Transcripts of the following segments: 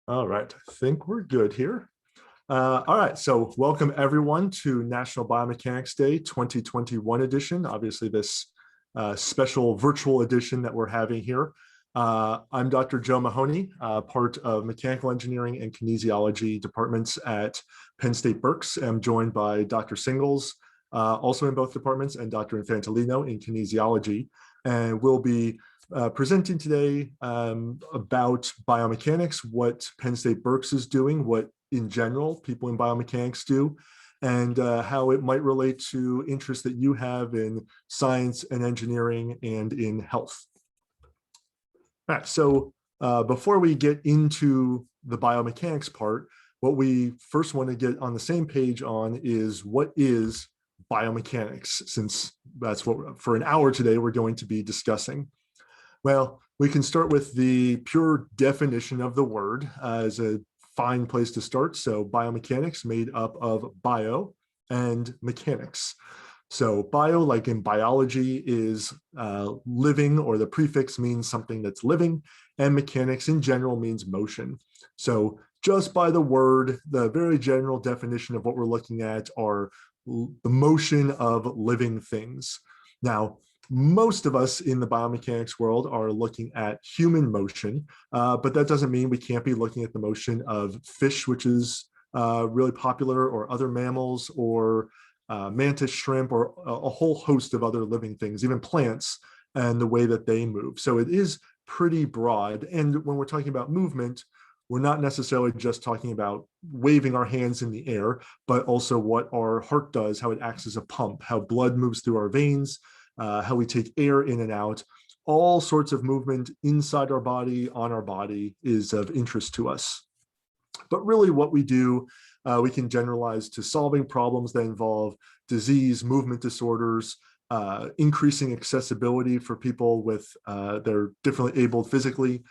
All right, I think we're good here. All right, so welcome everyone to National Biomechanics Day 2021 edition. Obviously this special virtual edition that we're having here. I'm Dr. Joe Mahoney, part of mechanical engineering and kinesiology departments at Penn State Berks. I'm joined by Dr. Singles, also in both departments, and Dr. Infantolino in kinesiology. And we'll be presenting today about biomechanics, what Penn State Berks is doing, what in general people in biomechanics do, and how it might relate to interests that you have in science and engineering and in health. All right, so before we get into the biomechanics part, what we first want to get on the same page on is what is biomechanics, since that's what for an hour today we're going to be discussing. Well, we can start with the pure definition of the word as a fine place to start. So biomechanics made up of bio and mechanics. So bio, like in biology, is living, or the prefix means something that's living, and mechanics in general means motion. So just by the word, the very general definition of what we're looking at are the motion of living things. Now, most of us in the biomechanics world are looking at human motion, but that doesn't mean we can't be looking at the motion of fish, which is really popular, or other mammals, or mantis shrimp, or a whole host of other living things, even plants, and the way that they move. So it is pretty broad. And when we're talking about movement, we're not necessarily just talking about waving our hands in the air, but also what our heart does, how it acts as a pump, how blood moves through our veins, how we take air in and out. All sorts of movement inside our body, on our body, is of interest to us. But really what we do, we can generalize to solving problems that involve disease, movement disorders, increasing accessibility for people with they're differently abled physically,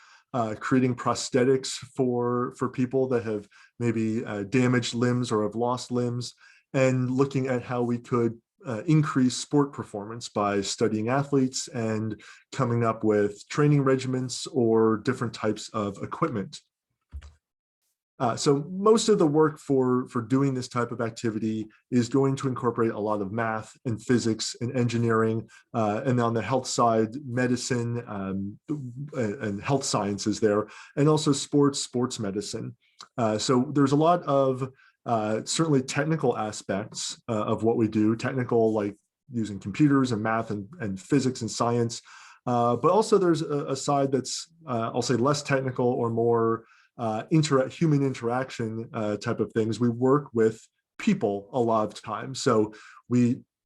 creating prosthetics for people that have maybe damaged limbs or have lost limbs, and looking at how we could increase sport performance by studying athletes and coming up with training regimens or different types of equipment. So most of the work for doing this type of activity is going to incorporate a lot of math and physics and engineering, and on the health side, medicine and health sciences there, and also sports medicine. So there's a lot of certainly technical aspects of what we do, technical like using computers and math and physics and science, but also there's a side that's, I'll say, less technical or more human interaction type of things. We work with people a lot of times. So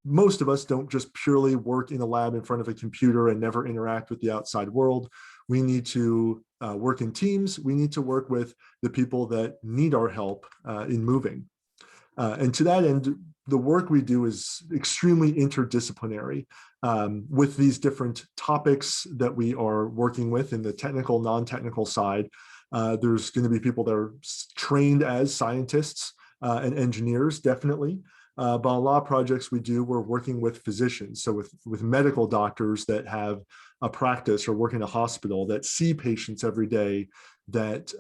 most of us don't just purely work in a lab in front of a computer and never interact with the outside world. We need to work in teams. We need to work with the people that need our help in moving. And to that end, the work we do is extremely interdisciplinary with these different topics that we are working with in the technical, non-technical side. There's going to be people that are trained as scientists and engineers, definitely. But a lot of projects we do, we're working with physicians. So with medical doctors that have a practice or work in a hospital that see patients every day that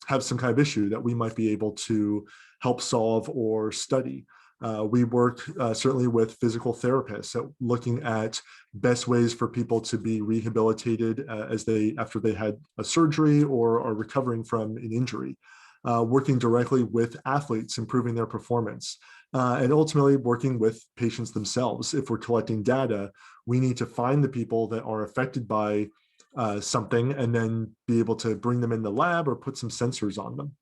have some kind of issue that we might be able to help solve or study. We work certainly with physical therapists, so looking at best ways for people to be rehabilitated after they had a surgery or are recovering from an injury. Working directly with athletes, improving their performance, and ultimately working with patients themselves. If we're collecting data, we need to find the people that are affected by something and then be able to bring them in the lab or put some sensors on them.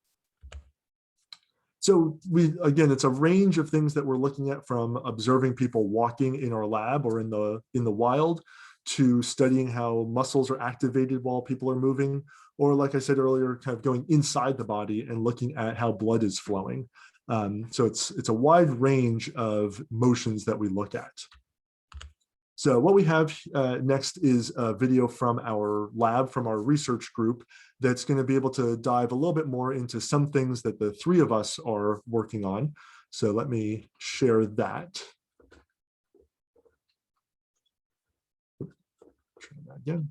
So again, it's a range of things that we're looking at, from observing people walking in our lab or in the wild, to studying how muscles are activated while people are moving, or like I said earlier, kind of going inside the body and looking at how blood is flowing. So it's a wide range of motions that we look at. So what we have next is a video from our lab, from our research group, that's going to be able to dive a little bit more into some things that the three of us are working on. So let me share that. Try that again.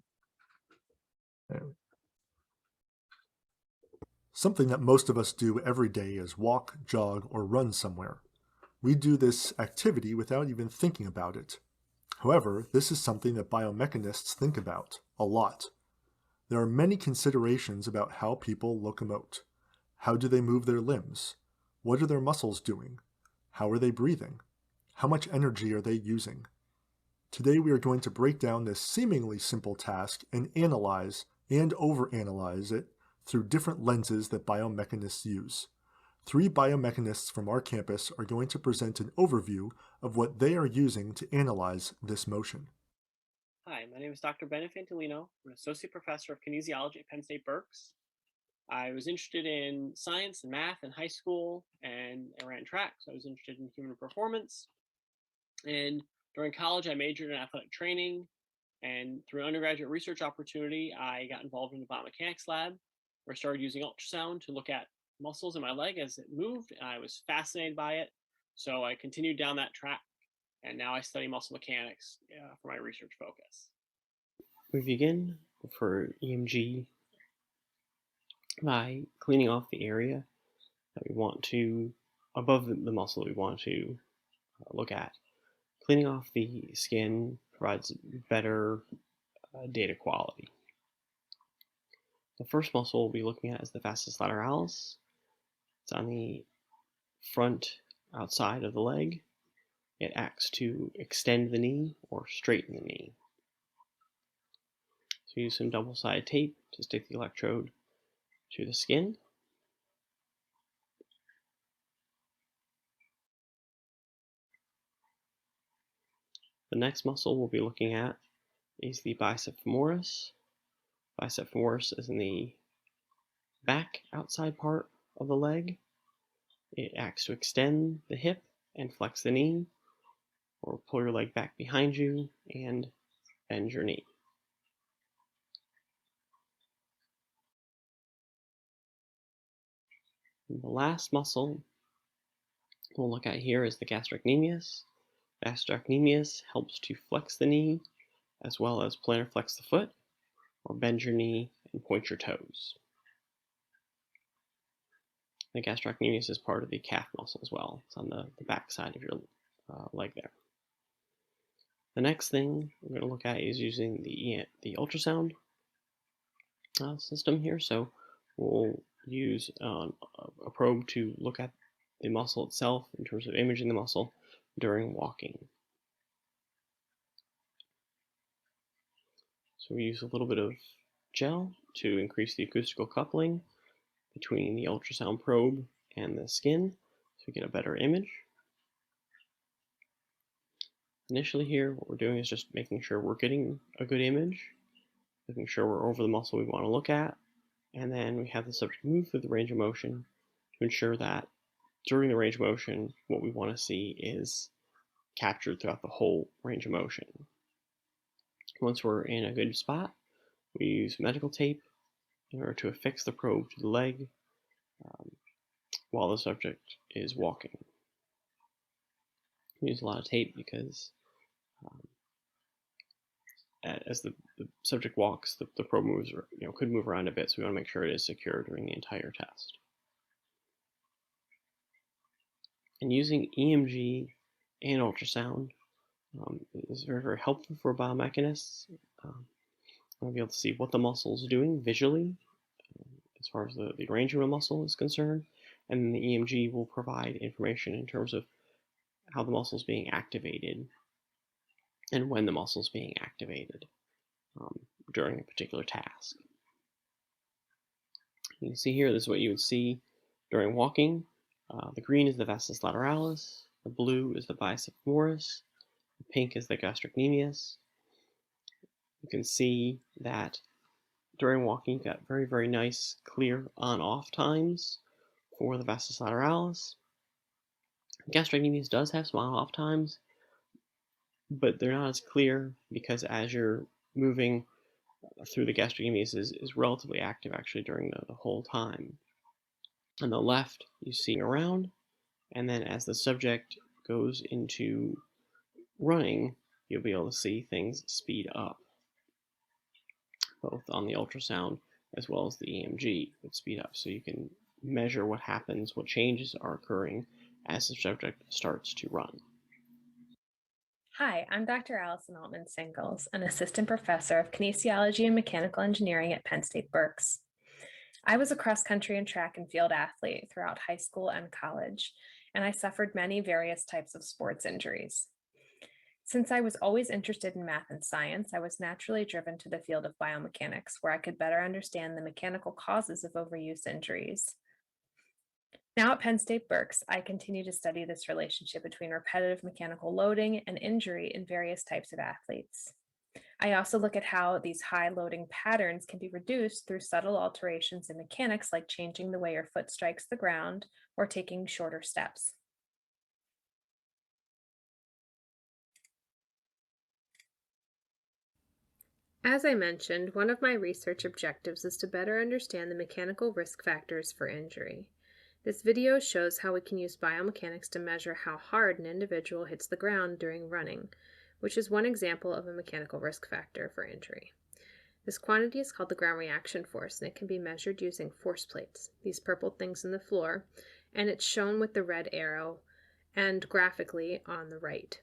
There we go. Something that most of us do every day is walk, jog, or run somewhere. We do this activity without even thinking about it. However, this is something that biomechanists think about a lot. There are many considerations about how people locomote. How do they move their limbs? What are their muscles doing? How are they breathing? How much energy are they using? Today we are going to break down this seemingly simple task and analyze and overanalyze it through different lenses that biomechanists use. 3 biomechanists from our campus are going to present an overview of what they are using to analyze this motion. Hi, my name is Dr. Ben Fantolino. I'm an associate professor of kinesiology at Penn State Berks. I was interested in science and math in high school, and I ran track, so I was interested in human performance. And during college, I majored in athletic training, and through an undergraduate research opportunity, I got involved in the biomechanics lab, where I started using ultrasound to look at muscles in my leg as it moved, and I was fascinated by it. So I continued down that track, and now I study muscle mechanics for my research focus. We begin for EMG by cleaning off the area that we want to, above the muscle we want to look at. Cleaning off the skin provides better data quality. The first muscle we'll be looking at is the vastus lateralis. It's on the front outside of the leg. It acts to extend the knee or straighten the knee. So use some double-sided tape to stick the electrode to the skin. The next muscle we'll be looking at is the bicep femoris. Bicep femoris is in the back outside part of the leg. It acts to extend the hip and flex the knee, or pull your leg back behind you and bend your knee. And the last muscle we'll look at here is the gastrocnemius. Gastrocnemius helps to flex the knee as well as plantar flex the foot, or bend your knee and point your toes. The gastrocnemius is part of the calf muscle as well. It's on the back side of your leg there. The next thing we're going to look at is using the ultrasound system here. So we'll use a probe to look at the muscle itself in terms of imaging the muscle during walking. So we use a little bit of gel to increase the acoustical coupling between the ultrasound probe and the skin so we get a better image. Initially here, what we're doing is just making sure we're getting a good image, making sure we're over the muscle we want to look at, and then we have the subject move through the range of motion to ensure that during the range of motion, what we want to see is captured throughout the whole range of motion. Once we're in a good spot, we use medical tape in order to affix the probe to the leg while the subject is walking. We use a lot of tape because as the subject walks, the probe moves, could move around a bit, so we want to make sure it is secure during the entire test. And using EMG and ultrasound is very, very helpful for biomechanists. We'll be able to see what the muscle is doing visually, as far as the range of a muscle is concerned, and then the EMG will provide information in terms of how the muscle is being activated and when the muscle is being activated during a particular task. You can see here, this is what you would see during walking. The green is the vastus lateralis, the blue is the bicep femoris, the pink is the gastrocnemius. You can see that during walking, you've got very, very nice, clear on-off times for the vastus lateralis. Gastrocnemius does have some on-off times, but they're not as clear because as you're moving through the gastrocnemius is relatively active actually during the whole time. On the left, you see around, and then as the subject goes into running, you'll be able to see things speed up, both on the ultrasound as well as the EMG would speed up, so you can measure what happens, what changes are occurring as the subject starts to run. Hi, I'm Dr. Allison Altman-Singles, an assistant professor of kinesiology and mechanical engineering at Penn State Berks. I was a cross-country and track and field athlete throughout high school and college, and I suffered many various types of sports injuries. Since I was always interested in math and science, I was naturally driven to the field of biomechanics, where I could better understand the mechanical causes of overuse injuries. Now at Penn State Berks, I continue to study this relationship between repetitive mechanical loading and injury in various types of athletes. I also look at how these high loading patterns can be reduced through subtle alterations in mechanics, like changing the way your foot strikes the ground or taking shorter steps. As I mentioned, one of my research objectives is to better understand the mechanical risk factors for injury. This video shows how we can use biomechanics to measure how hard an individual hits the ground during running, which is one example of a mechanical risk factor for injury. This quantity is called the ground reaction force, and it can be measured using force plates, these purple things in the floor, and it's shown with the red arrow and graphically on the right.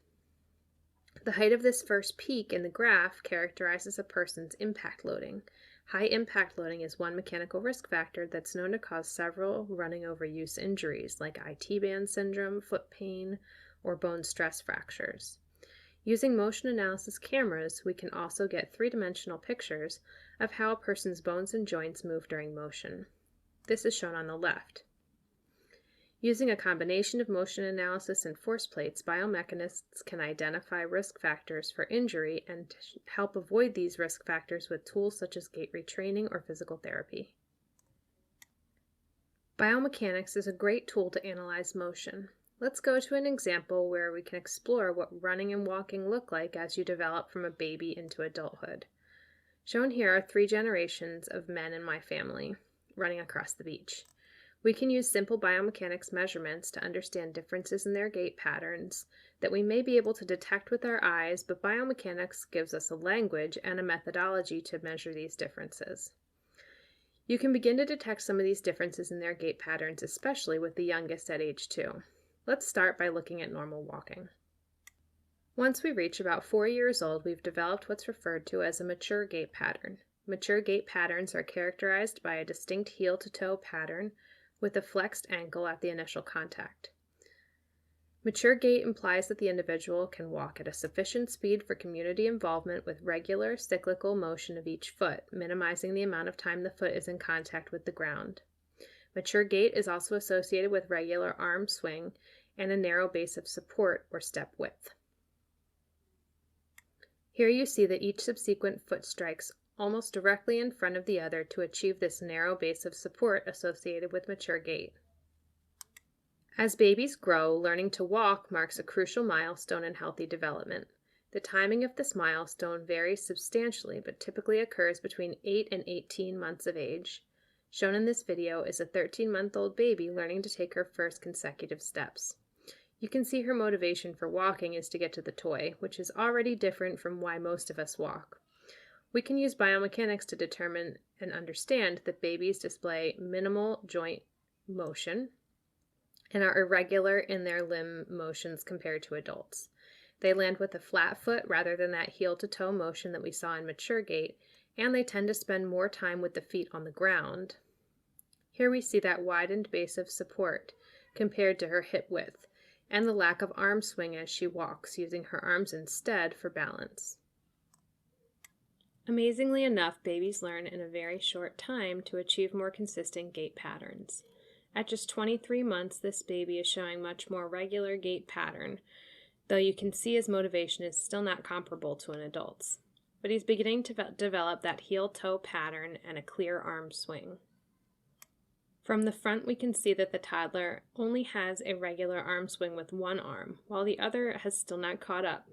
The height of this first peak in the graph characterizes a person's impact loading. High impact loading is one mechanical risk factor that's known to cause several running overuse injuries like IT band syndrome, foot pain, or bone stress fractures. Using motion analysis cameras, we can also get three-dimensional pictures of how a person's bones and joints move during motion. This is shown on the left. Using a combination of motion analysis and force plates, biomechanists can identify risk factors for injury and help avoid these risk factors with tools such as gait retraining or physical therapy. Biomechanics is a great tool to analyze motion. Let's go to an example where we can explore what running and walking look like as you develop from a baby into adulthood. Shown here are 3 generations of men in my family running across the beach. We can use simple biomechanics measurements to understand differences in their gait patterns that we may be able to detect with our eyes, but biomechanics gives us a language and a methodology to measure these differences. You can begin to detect some of these differences in their gait patterns, especially with the youngest at age 2. Let's start by looking at normal walking. Once we reach about 4 years old, we've developed what's referred to as a mature gait pattern. Mature gait patterns are characterized by a distinct heel-to-toe pattern with a flexed ankle at the initial contact. Mature gait implies that the individual can walk at a sufficient speed for community involvement with regular cyclical motion of each foot, minimizing the amount of time the foot is in contact with the ground. Mature gait is also associated with regular arm swing and a narrow base of support or step width. Here you see that each subsequent foot strikes almost directly in front of the other to achieve this narrow base of support associated with mature gait. As babies grow, learning to walk marks a crucial milestone in healthy development. The timing of this milestone varies substantially, but typically occurs between 8 and 18 months of age. Shown in this video is a 13-month-old baby learning to take her first consecutive steps. You can see her motivation for walking is to get to the toy, which is already different from why most of us walk. We can use biomechanics to determine and understand that babies display minimal joint motion and are irregular in their limb motions compared to adults. They land with a flat foot rather than that heel-to-toe motion that we saw in mature gait, and they tend to spend more time with the feet on the ground. Here we see that widened base of support compared to her hip width, and the lack of arm swing as she walks, using her arms instead for balance. Amazingly enough, babies learn in a very short time to achieve more consistent gait patterns. At just 23 months, this baby is showing much more regular gait pattern, though you can see his motivation is still not comparable to an adult's. But he's beginning to develop that heel-toe pattern and a clear arm swing. From the front, we can see that the toddler only has a regular arm swing with one arm, while the other has still not caught up.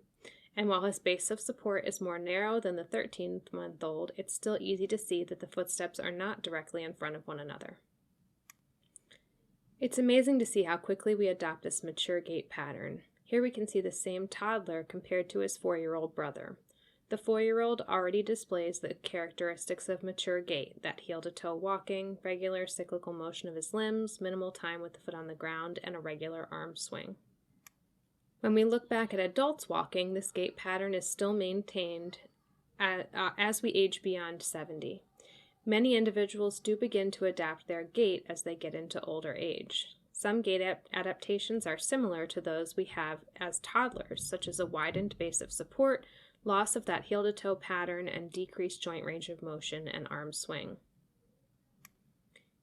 And while his base of support is more narrow than the 13-month-old, it's still easy to see that the footsteps are not directly in front of one another. It's amazing to see how quickly we adopt this mature gait pattern. Here we can see the same toddler compared to his 4-year-old brother. The 4-year-old already displays the characteristics of mature gait, that heel-to-toe walking, regular cyclical motion of his limbs, minimal time with the foot on the ground, and a regular arm swing. When we look back at adults walking, this gait pattern is still maintained as we age beyond 70. Many individuals do begin to adapt their gait as they get into older age. Some gait adaptations are similar to those we have as toddlers, such as a widened base of support, loss of that heel-to-toe pattern, and decreased joint range of motion and arm swing.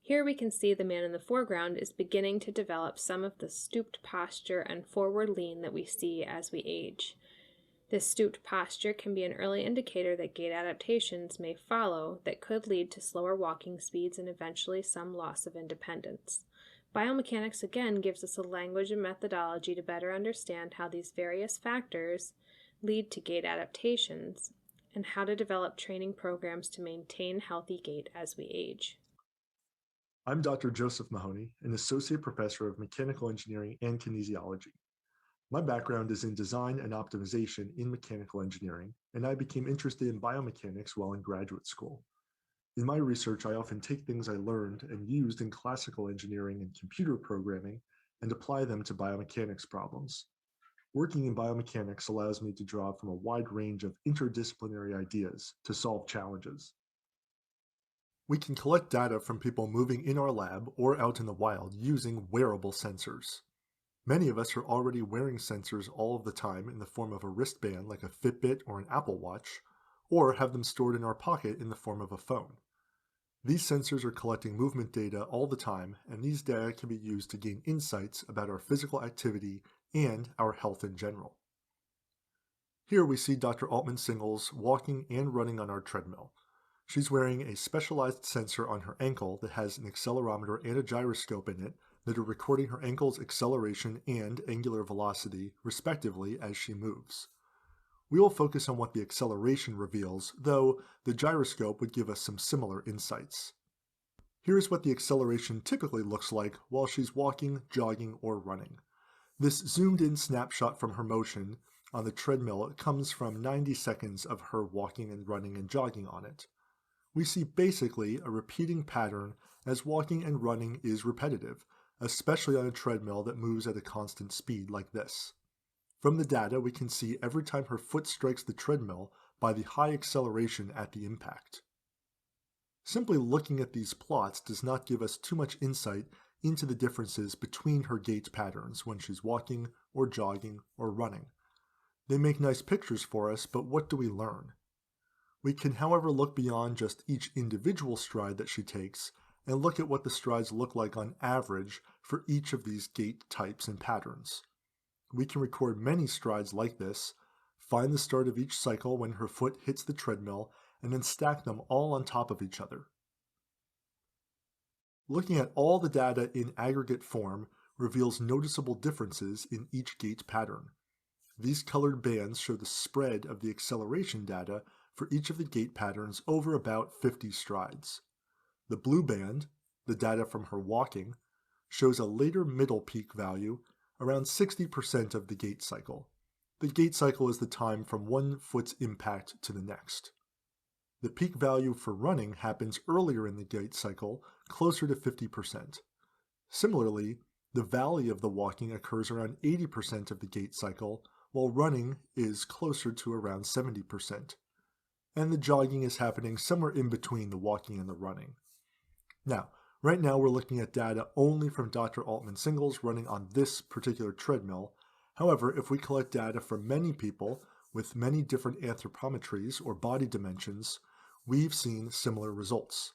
Here we can see the man in the foreground is beginning to develop some of the stooped posture and forward lean that we see as we age. This stooped posture can be an early indicator that gait adaptations may follow that could lead to slower walking speeds and eventually some loss of independence. Biomechanics again gives us a language and methodology to better understand how these various factors lead to gait adaptations and how to develop training programs to maintain healthy gait as we age. I'm Dr. Joseph Mahoney, an associate professor of mechanical engineering and kinesiology. My background is in design and optimization in mechanical engineering, and I became interested in biomechanics while in graduate school. In my research, I often take things I learned and used in classical engineering and computer programming and apply them to biomechanics problems. Working in biomechanics allows me to draw from a wide range of interdisciplinary ideas to solve challenges. We can collect data from people moving in our lab or out in the wild using wearable sensors. Many of us are already wearing sensors all of the time in the form of a wristband like a Fitbit or an Apple Watch, or have them stored in our pocket in the form of a phone. These sensors are collecting movement data all the time, and these data can be used to gain insights about our physical activity and our health in general. Here we see Dr. Altman-Singles walking and running on our treadmill. She's wearing a specialized sensor on her ankle that has an accelerometer and a gyroscope in it that are recording her ankle's acceleration and angular velocity, respectively, as she moves. We will focus on what the acceleration reveals, though the gyroscope would give us some similar insights. Here's what the acceleration typically looks like while she's walking, jogging, or running. This zoomed-in snapshot from her motion on the treadmill comes from 90 seconds of her walking and running and jogging on it. We see basically a repeating pattern as walking and running is repetitive, especially on a treadmill that moves at a constant speed like this. From the data, we can see every time her foot strikes the treadmill by the high acceleration at the impact. Simply looking at these plots does not give us too much insight into the differences between her gait patterns when she's walking or jogging or running. They make nice pictures for us, but what do we learn? We can, however, look beyond just each individual stride that she takes and look at what the strides look like on average for each of these gait types and patterns. We can record many strides like this, find the start of each cycle when her foot hits the treadmill, and then stack them all on top of each other. Looking at all the data in aggregate form reveals noticeable differences in each gait pattern. These colored bands show the spread of the acceleration data for each of the gait patterns over about 50 strides. The blue band, the data from her walking, shows a later middle peak value, around 60% of the gait cycle. The gait cycle is the time from one foot's impact to the next. The peak value for running happens earlier in the gait cycle, closer to 50%. Similarly, the valley of the walking occurs around 80% of the gait cycle, while running is closer to around 70%. And the jogging is happening somewhere in between the walking and the running. Now, right now we're looking at data only from Dr. Altman-Singles running on this particular treadmill. However, if we collect data from many people with many different anthropometries or body dimensions, we've seen similar results.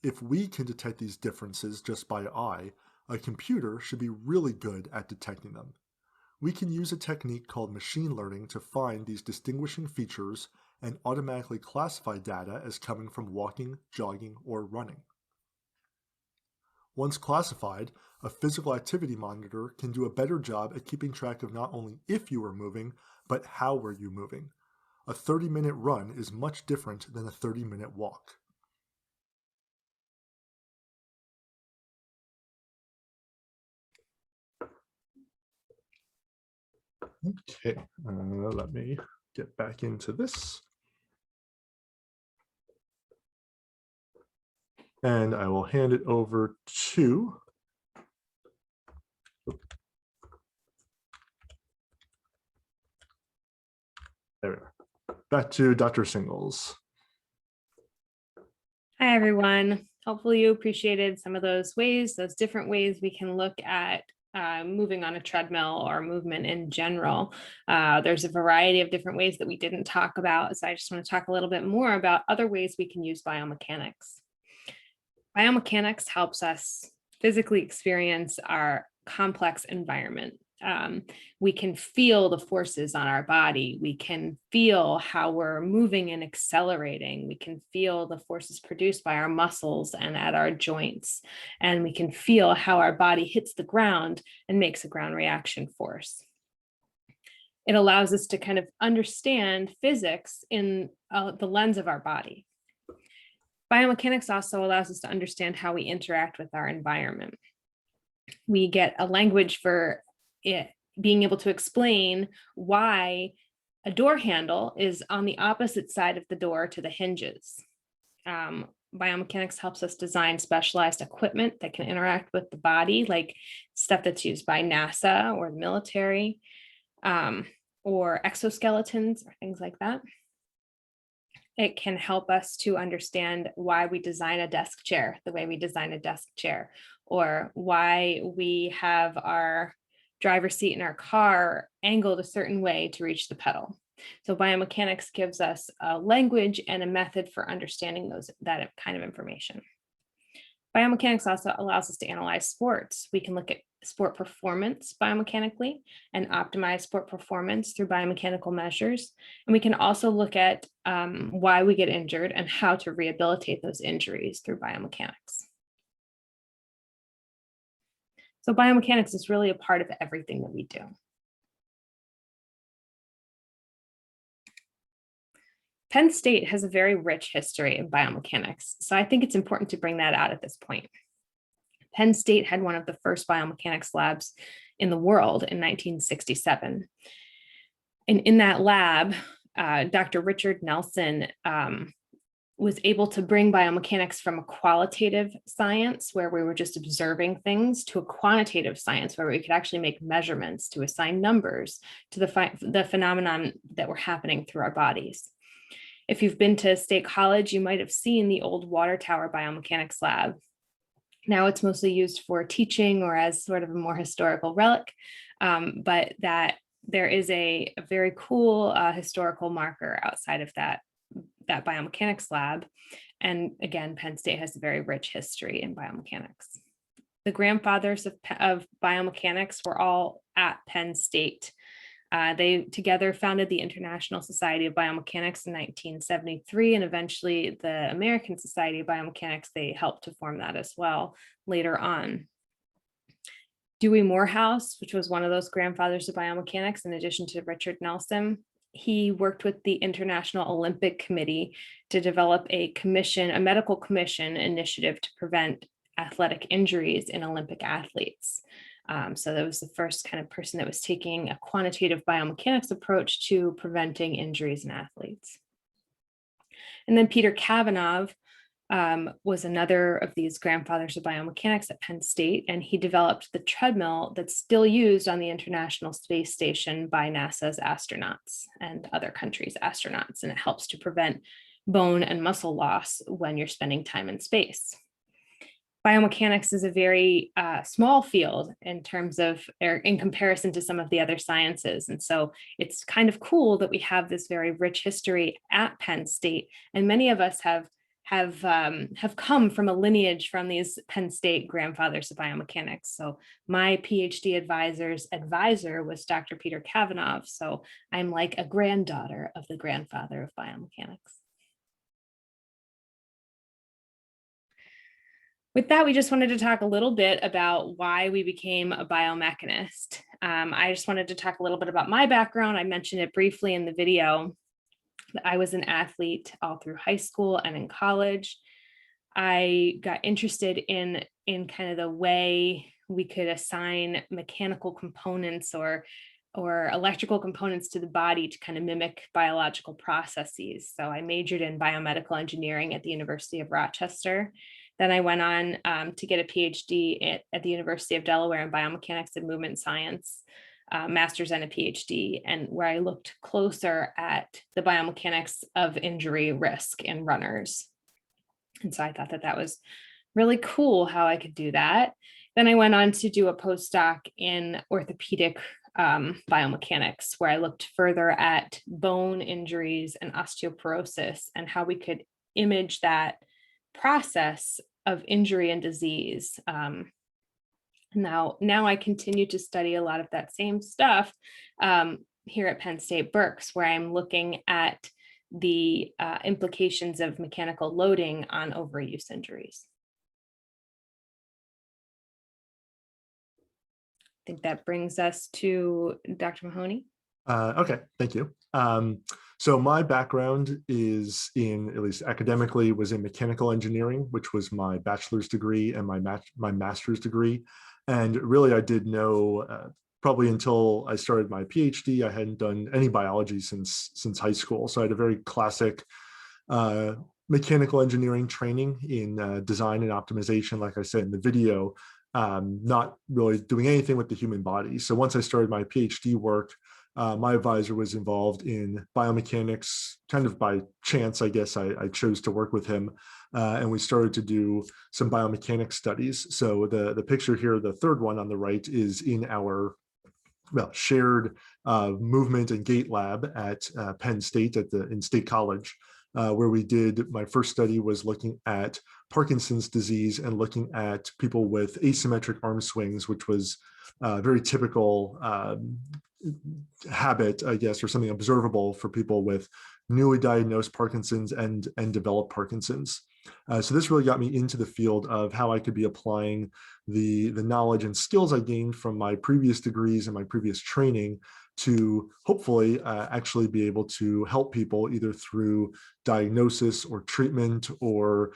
If we can detect these differences just by eye, a computer should be really good at detecting them. We can use a technique called machine learning to find these distinguishing features and automatically classify data as coming from walking, jogging, or running. Once classified, a physical activity monitor can do a better job at keeping track of not only if you are moving, but how were you moving. A 30-minute run is much different than a 30-minute walk. Okay, let me get back into this. And I will hand it over to there we are. Back to Dr. Singles. Hi, everyone. Hopefully you appreciated some of those different ways we can look at moving on a treadmill or movement in general. There's a variety of different ways that we didn't talk about. So I just want to talk a little bit more about other ways we can use biomechanics. Biomechanics helps us physically experience our complex environment. We can feel the forces on our body. We can feel how we're moving and accelerating. We can feel the forces produced by our muscles and at our joints. And we can feel how our body hits the ground and makes a ground reaction force. It allows us to kind of understand physics in the lens of our body. Biomechanics also allows us to understand how we interact with our environment. We get a language for it, being able to explain why a door handle is on the opposite side of the door to the hinges. Biomechanics helps us design specialized equipment that can interact with the body, like stuff that's used by NASA or the military, or exoskeletons or things like that. It can help us to understand why we design a desk chair the way we design a desk chair, or why we have our driver's seat in our car angled a certain way to reach the pedal. So biomechanics gives us a language and a method for understanding that kind of information. Biomechanics also allows us to analyze sports. We can look at sport performance biomechanically and optimize sport performance through biomechanical measures. And we can also look at why we get injured and how to rehabilitate those injuries through biomechanics. So biomechanics is really a part of everything that we do. Penn State has a very rich history in biomechanics, so I think it's important to bring that out at this point. Penn State had one of the first biomechanics labs in the world in 1967. And in that lab, Dr. Richard Nelson was able to bring biomechanics from a qualitative science where we were just observing things to a quantitative science where we could actually make measurements to assign numbers to the phenomenon that were happening through our bodies. If you've been to State College, you might have seen the old water tower biomechanics lab. Now it's mostly used for teaching or as sort of a more historical relic, but that there is a very cool historical marker outside of that biomechanics lab. And again, Penn State has a very rich history in biomechanics. The grandfathers of biomechanics were all at Penn State. They together founded the International Society of Biomechanics in 1973, and eventually the American Society of Biomechanics, they helped to form that as well later on. Dewey Morehouse, which was one of those grandfathers of biomechanics, in addition to Richard Nelson, he worked with the International Olympic Committee to develop a medical commission initiative to prevent athletic injuries in Olympic athletes. So that was the first kind of person that was taking a quantitative biomechanics approach to preventing injuries in athletes. And then Peter Kavanaugh was another of these grandfathers of biomechanics at Penn State, and he developed the treadmill that's still used on the International Space Station by NASA's astronauts and other countries' astronauts, and it helps to prevent bone and muscle loss when you're spending time in space. Biomechanics is a very small field in comparison to some of the other sciences. And so it's kind of cool that we have this very rich history at Penn State. And many of us have come from a lineage from these Penn State grandfathers of biomechanics. So my PhD advisor's advisor was Dr. Peter Kavanaugh. So I'm like a granddaughter of the grandfather of biomechanics. With that, we just wanted to talk a little bit about why we became a biomechanist. I just wanted to talk a little bit about my background. I mentioned it briefly in the video. I was an athlete all through high school and in college. I got interested in kind of the way we could assign mechanical components or electrical components to the body to kind of mimic biological processes. So I majored in biomedical engineering at the University of Rochester. Then I went on to get a PhD at the University of Delaware in biomechanics and movement science, master's and a PhD, and where I looked closer at the biomechanics of injury risk in runners. And so I thought that was really cool how I could do that. Then I went on to do a postdoc in orthopedic biomechanics, where I looked further at bone injuries and osteoporosis and how we could image that process of injury and disease. Now I continue to study a lot of that same stuff here at Penn State Berks, where I'm looking at the implications of mechanical loading on overuse injuries. I think that brings us to Dr. Mahoney. Okay, thank you. So my background is in, at least academically, was in mechanical engineering, which was my bachelor's degree and my master's degree. And really, I did know probably until I started my PhD, I hadn't done any biology since high school. So I had a very classic mechanical engineering training in design and optimization, like I said in the video, not really doing anything with the human body. So once I started my PhD work, my advisor was involved in biomechanics, kind of by chance, I guess. I chose to work with him, and we started to do some biomechanics studies. So the picture here, the third one on the right, is in our shared movement and gait lab at Penn State in State College, where we did, my first study was looking at Parkinson's disease and looking at people with asymmetric arm swings, which was very typical habit, I guess, or something observable for people with newly diagnosed Parkinson's and developed Parkinson's. So this really got me into the field of how I could be applying the knowledge and skills I gained from my previous degrees and my previous training to hopefully actually be able to help people either through diagnosis or treatment or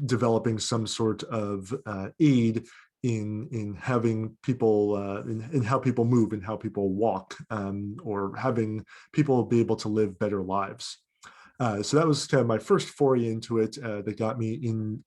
developing some sort of aid in having people in how people move and how people walk, or having people be able to live better lives. So that was kind of my first foray into it that got me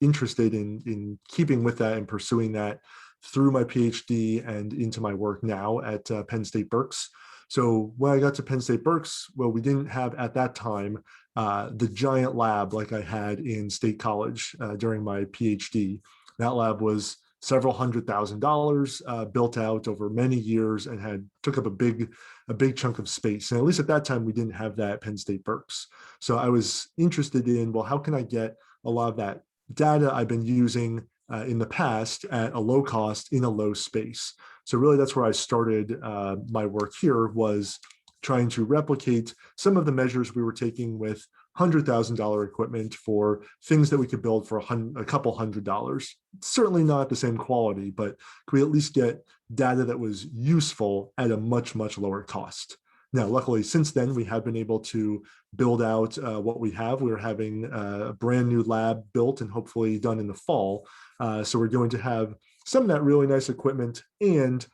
interested in keeping with that and pursuing that through my PhD and into my work now at Penn State Berks. So when I got to Penn State Berks, well, we didn't have at that time the giant lab like I had in State College during my PhD. That lab was several $100,000 built out over many years and took up a big chunk of space. And at least at that time, we didn't have that at Penn State Berks. So I was interested in, well, how can I get a lot of that data I've been using in the past at a low cost in a low space? So really that's where I started my work here, was trying to replicate some of the measures we were taking with $100,000 equipment for things that we could build for a couple $100. Certainly not the same quality, but could we at least get data that was useful at a much, much lower cost? Now, luckily, since then, we have been able to build out what we have. We're having a brand new lab built and hopefully done in the fall. So we're going to have some of that really nice equipment, and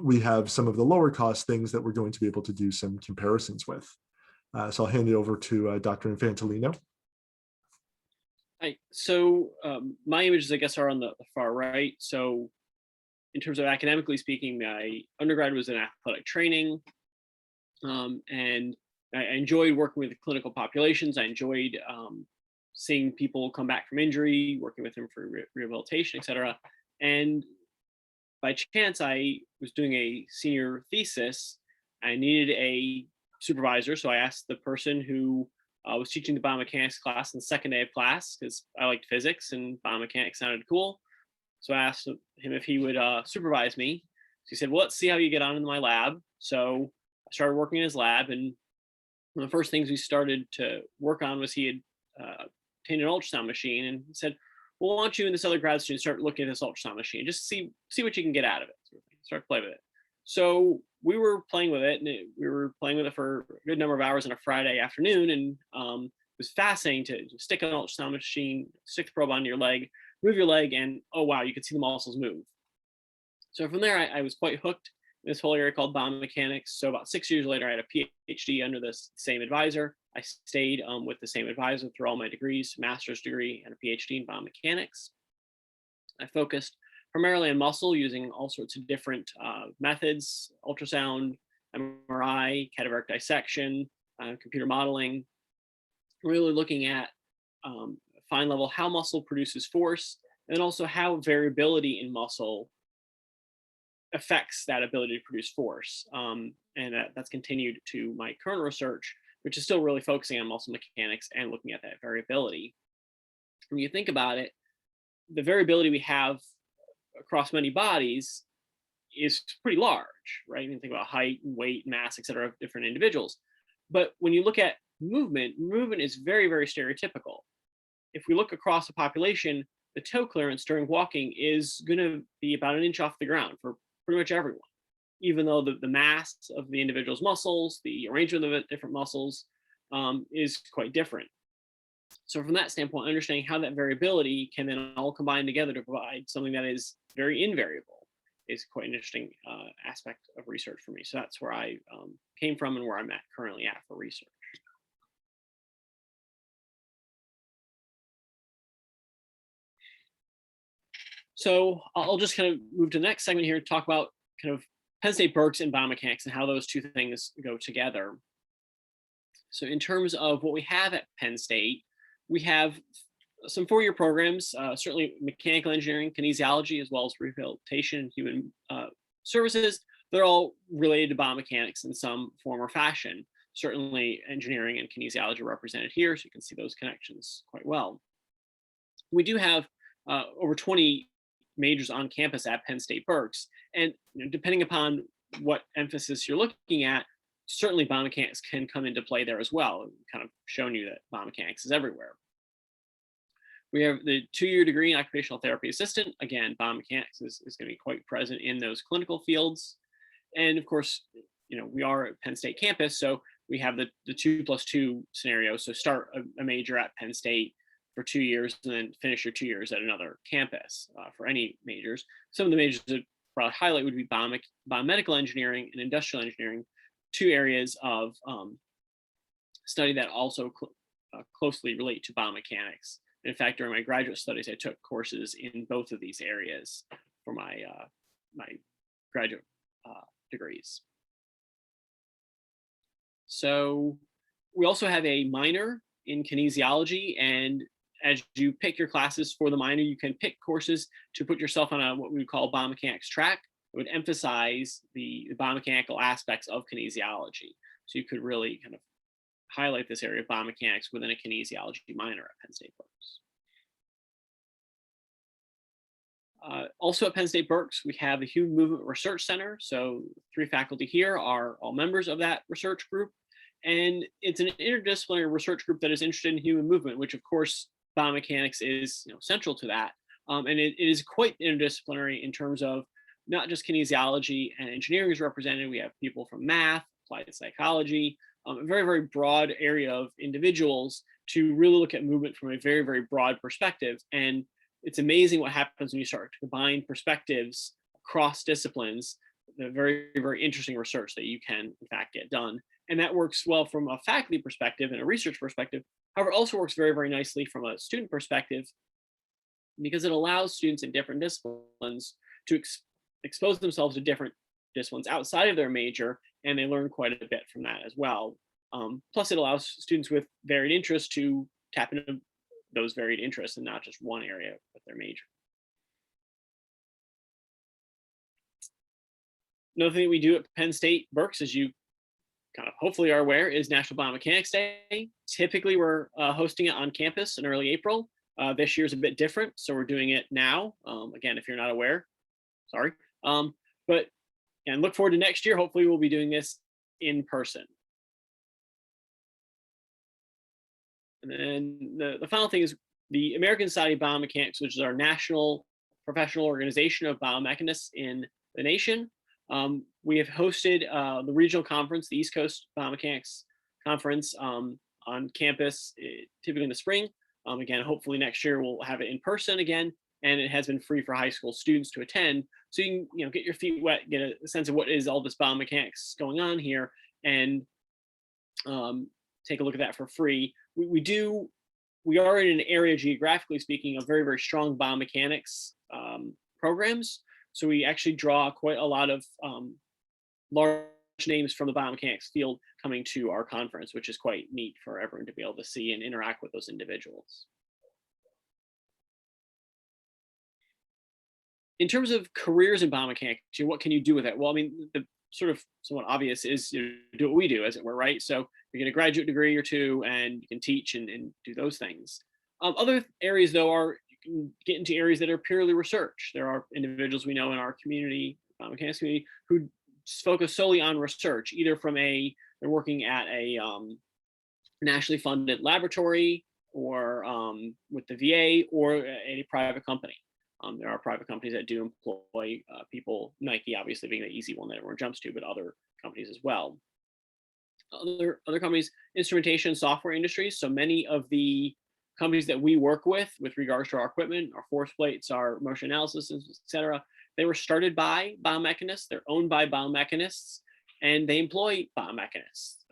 we have some of the lower cost things that we're going to be able to do some comparisons with. So I'll hand it over to Dr. Infantolino. Hi. So my images, I guess, are on the far right. So in terms of academically speaking, my undergrad was in athletic training, and I enjoyed working with clinical populations. I enjoyed seeing people come back from injury, working with them for rehabilitation, et cetera. And by chance, I was doing a senior thesis. I needed a supervisor, so I asked the person who was teaching the biomechanics class on the second day of class, because I liked physics and biomechanics sounded cool. So I asked him if he would supervise me. So he said, well, let's see how you get on in my lab. So I started working in his lab, and one of the first things we started to work on was he had obtained an ultrasound machine, and he said, well, why don't you and this other grad student start looking at this ultrasound machine, just see what you can get out of it, start playing with it. So we were playing with it, and we were playing with it for a good number of hours on a Friday afternoon, and it was fascinating to stick an ultrasound machine, stick the probe on your leg, move your leg, and oh wow, you could see the muscles move. So from there, I was quite hooked in this whole area called biomechanics. So about 6 years later, I had a PhD under this same advisor, I stayed with the same advisor through all my degrees, master's degree and a PhD in biomechanics. I focused primarily on muscle using all sorts of different methods, ultrasound, MRI, cadaveric dissection, computer modeling, really looking at fine level how muscle produces force, and then also how variability in muscle affects that ability to produce force. And that's continued to my current research, which is still really focusing on muscle mechanics and looking at that variability. When you think about it, the variability we have across many bodies is pretty large, right? You think about height, weight, mass, et cetera, of different individuals. But when you look at movement, movement is very, very stereotypical. If we look across the population, the toe clearance during walking is going to be about an inch off the ground for pretty much everyone, even though the mass of the individual's muscles, the arrangement of the different muscles is quite different. So from that standpoint, understanding how that variability can then all combine together to provide something that is very invariable is quite an interesting aspect of research for me. So that's where I came from and where I'm currently at for research. So I'll just kind of move to the next segment here to talk about kind of Penn State Berks and biomechanics and how those two things go together. So in terms of what we have at Penn State, we have some four-year programs, certainly mechanical engineering, kinesiology, as well as rehabilitation and human services. They're all related to biomechanics in some form or fashion. Certainly engineering and kinesiology are represented here, so you can see those connections quite well. We do have over 20 majors on campus at Penn State Berks, and depending upon what emphasis you're looking at, certainly biomechanics can come into play there as well. I've kind of shown you that biomechanics is everywhere. We have the 2-year degree in occupational therapy assistant. Again, biomechanics is going to be quite present in those clinical fields. And of course, we are at Penn State campus, so we have the 2+2 scenario. So start a major at Penn State for 2 years and then finish your 2 years at another campus for any majors. Some of the majors that probably highlight would be biomedical engineering and industrial engineering, two areas of study that also closely relate to biomechanics. In fact, during my graduate studies, I took courses in both of these areas for my my graduate degrees. So we also have a minor in kinesiology, and as you pick your classes for the minor, you can pick courses to put yourself on what we would call biomechanics track. It would emphasize the biomechanical aspects of kinesiology. So you could really kind of highlight this area of biomechanics within a kinesiology minor at Penn State Berks. Also at Penn State Berks, we have the Human Movement Research Center. So 3 faculty here are all members of that research group. And it's an interdisciplinary research group that is interested in human movement, which of course biomechanics is central to that. And it is quite interdisciplinary in terms of not just kinesiology and engineering is represented. We have people from math, applied psychology, a very, very broad area of individuals to really look at movement from a very, very broad perspective. And it's amazing what happens when you start to combine perspectives across disciplines, the very, very interesting research that you can, in fact, get done. And that works well from a faculty perspective and a research perspective. However, it also works very, very nicely from a student perspective because it allows students in different disciplines to expose themselves to different disciplines outside of their major, and they learn quite a bit from that as well. Plus, it allows students with varied interests to tap into those varied interests and not just one area with their major. Another thing we do at Penn State Berks, as you kind of hopefully are aware, is National Biomechanics Day. Typically, we're hosting it on campus in early April. This year's a bit different, so we're doing it now. Again, if you're not aware, sorry. But and look forward to next year. Hopefully, we'll be doing this in person. And then the final thing is the American Society of Biomechanics, which is our national professional organization of biomechanists in the nation. We have hosted the regional conference, the East Coast Biomechanics Conference on campus, typically in the spring. Again, hopefully next year we'll have it in person again, and it has been free for high school students to attend. So you can get your feet wet, get a sense of what is all this biomechanics going on here, and take a look at that for free. We are in an area, geographically speaking, of very, very strong biomechanics programs. So we actually draw quite a lot of large names from the biomechanics field coming to our conference, which is quite neat for everyone to be able to see and interact with those individuals. In terms of careers in biomechanics, what can you do with it? Well, I mean, the sort of somewhat obvious is do what we do, as it were, right? So you get a graduate degree or two and you can teach and do those things. Other areas, though, are you can get into areas that are purely research. There are individuals we know in our community, biomechanics community, who focus solely on research, either from they're working at a nationally funded laboratory or with the VA or a private company. There are private companies that do employ people, Nike obviously being the easy one that everyone jumps to, but other companies as well. Other companies, instrumentation, software industries. So many of the companies that we work with regards to our equipment, our force plates, our motion analysis, etc., they were started by biomechanists, they're owned by biomechanists, and they employ biomechanists.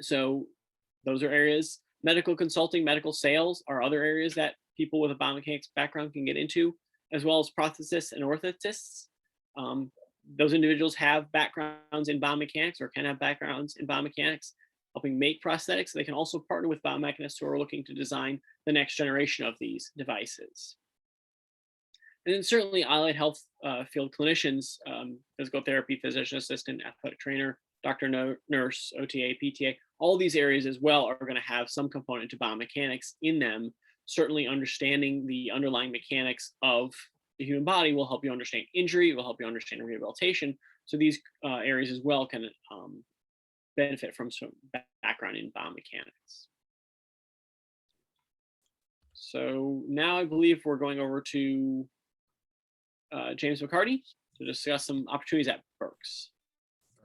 So those are areas. Medical consulting, medical sales are other areas that people with a biomechanics background can get into, as well as prosthetists and orthotists. Those individuals have backgrounds in biomechanics or can have backgrounds in biomechanics, helping make prosthetics. They can also partner with biomechanists who are looking to design the next generation of these devices. And then certainly allied health field clinicians, physical therapy, physician assistant, athletic trainer, doctor, nurse, OTA, PTA, all these areas as well are going to have some component to biomechanics in them. Certainly understanding the underlying mechanics of the human body will help you understand injury, will help you understand rehabilitation. So these areas as well can benefit from some background in biomechanics. So now I believe we're going over to James McCarty to discuss some opportunities at Berks.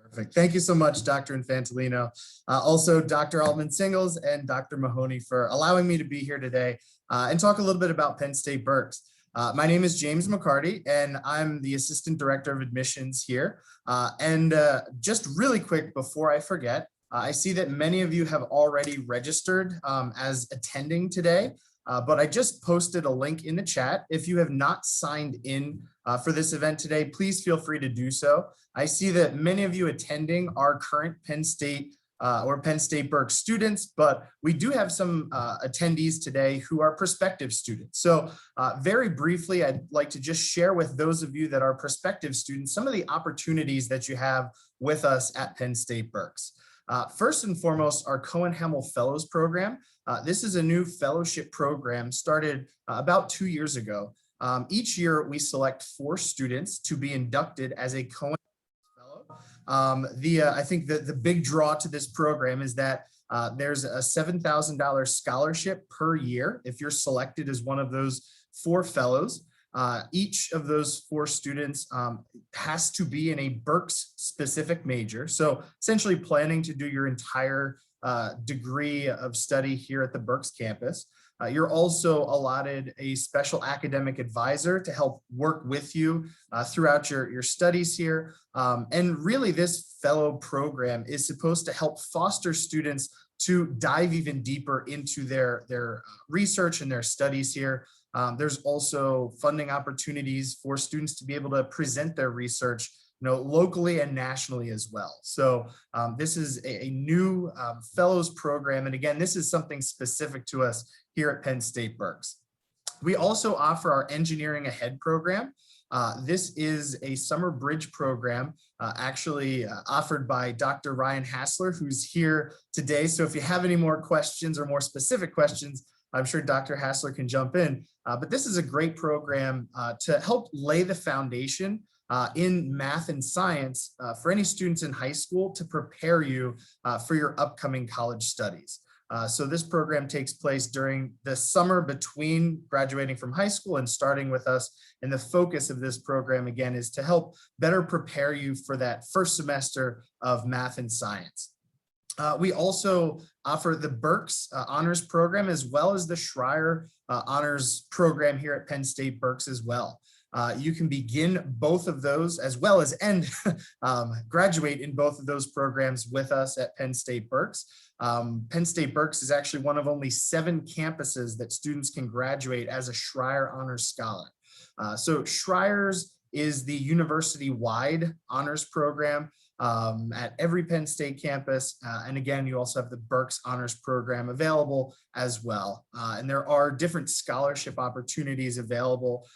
Perfect. Thank you so much, Dr. Infantolino. Also, Dr. Altman-Singles and Dr. Mahoney for allowing me to be here today and talk a little bit about Penn State Berks. My name is James McCarty, and I'm the Assistant Director of Admissions here. Just really quick before I forget, I see that many of you have already registered as attending today. But I just posted a link in the chat. If you have not signed in for this event today, please feel free to do so. I see that many of you attending are current Penn State or Penn State Berks students, but we do have some attendees today who are prospective students. So very briefly, I'd like to just share with those of you that are prospective students some of the opportunities that you have with us at Penn State Berks. First and foremost, our Cohen-Hemel Fellows Program. This is a new fellowship program started about 2 years ago. Each year, we select 4 students to be inducted as a Cohen Fellow. I think the big draw to this program is that there's a $7,000 scholarship per year if you're selected as one of those 4 fellows. Each of those 4 students has to be in a Berks specific major. So essentially planning to do your entire degree of study here at the Berks campus. You're also allotted a special academic advisor to help work with you throughout your studies here. And really this fellow program is supposed to help foster students to dive even deeper into their research and their studies here. There's also funding opportunities for students to be able to present their research, locally and nationally as well. So this is a new fellows program. And again, this is something specific to us here at Penn State Berks. We also offer our Engineering Ahead program. This is a summer bridge program actually offered by Dr. Ryan Hassler, who's here today. So if you have any more questions or more specific questions, I'm sure Dr. Hassler can jump in. But this is a great program to help lay the foundation in math and science for any students in high school to prepare you for your upcoming college studies. So this program takes place during the summer between graduating from high school and starting with us. And the focus of this program, again, is to help better prepare you for that first semester of math and science. We also offer the Berks Honors Program as well as the Schreier Honors Program here at Penn State Berks as well. You can begin both of those as well as end, graduate in both of those programs with us at Penn State Berks. Penn State Berks is actually one of only 7 campuses that students can graduate as a Schreyer Honors Scholar. So Schreyer's is the university-wide honors program at every Penn State campus. And again, you also have the Berks Honors Program available as well. And there are different scholarship opportunities available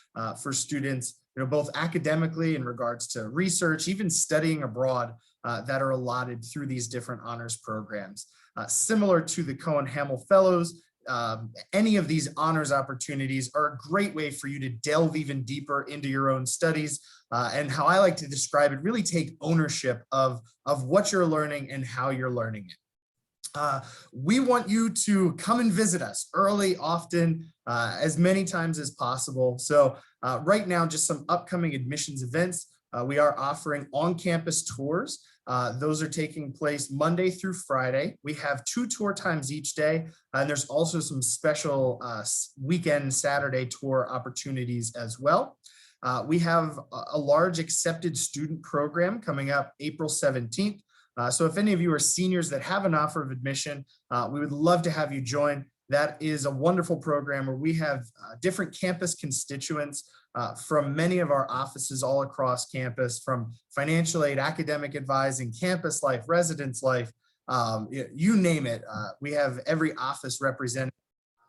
for students, both academically in regards to research, even studying abroad, that are allotted through these different honors programs. Similar to the Cohen-Hamel Fellows, any of these honors opportunities are a great way for you to delve even deeper into your own studies, and how I like to describe it, really take ownership of what you're learning and how you're learning it. We want you to come and visit us early, often, as many times as possible. So right now, just some upcoming admissions events. We are offering on-campus tours. Those are taking place Monday through Friday. We have 2 tour times each day, and there's also some special weekend Saturday tour opportunities as well. We have a large accepted student program coming up April 17th. So if any of you are seniors that have an offer of admission, we would love to have you join. That is a wonderful program where we have different campus constituents from many of our offices all across campus, from financial aid, academic advising, campus life, residence life, you name it. We have every office represented.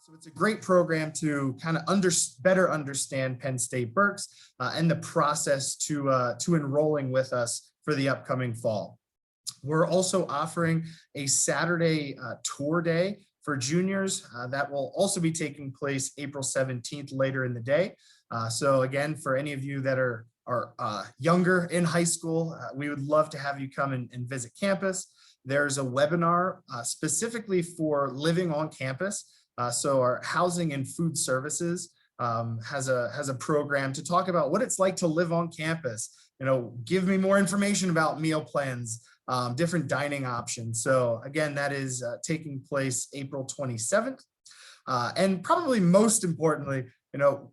So it's a great program to kind of better understand Penn State Berks and the process to enrolling with us for the upcoming fall. We're also offering a Saturday tour day for juniors that will also be taking place April 17th later in the day. So again, for any of you that are younger in high school, we would love to have you come and visit campus. There's a webinar specifically for living on campus. So our housing and food services has a program to talk about what it's like to live on campus. Give me more information about meal plans, different dining options. So again, that is taking place April 27th. And probably most importantly,